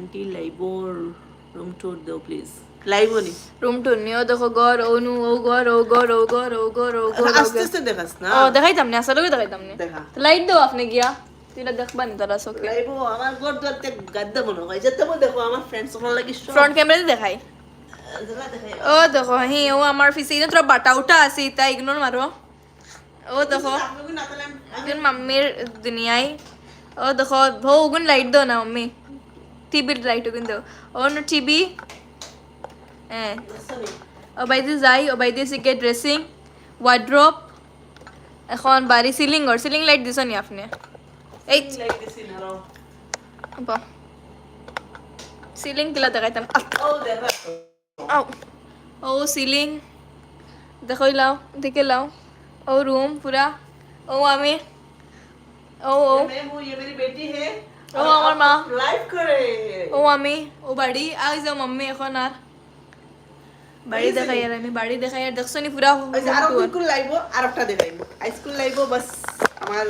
aunty लाइबो room tour दो please लाइबो नहीं room টুর নিও দেখো ঘর ও নু ও ঘর ও ঘর ও ঘর ও ঘর ও ঘর আস্তে আস্তে দেখাস না ও দেখাইতাম না আসলে দেখাইতাম না দেখা লাইট দাও আপনি গিয়া তুইলা দেখবা নি তারা চোখে লাইবো আমার ঘর ধরতে গাদ্দা মনে হয় যেতে দেখো আমার ফ্রেন্ডস ওখানে লাগি সব ফ্রন্ট ক্যামেরাতে দেখাই দেখাই ও দেখো হি ও আমার ফিসে ইনো তোরা বাটা উঠা আছে তাই ইগনোর মারো ও দেখো আপনি না তাহলে এখন মাম্মির দুনিয়ায় ও দেখো ভো ওগুন লাইট দাও না মাম্মি টিভির লাইট ওগুন দাও ও নো টিভি হ্যাঁ ও বাইদি যাই ও বাইদি সিকে ড্রেসিং ওয়ার্ড্রপ এখন বাড়ি সিলিং লাইট দিছ নি আপনি এই লাইক দিছি না রো সিলিং কিলা দেখাইতাম ও দেখা আও ও সিলিং দেখই লাও দেখে লাও ও রুম পুরা ও আমি ও ও मैं हूं ये मेरी बेटी है ও আমার মা लाइव करे ও আমি ও বাড়ি আই যাও মাম্মি এখন আর বাড়ি দেখাই আর আমি বাড়ি দেখাই আর দেখছো নি পুরা আর বিলকুল লাইবো আর একটা দেখাইবো হাই স্কুল লাইবো বাস আমার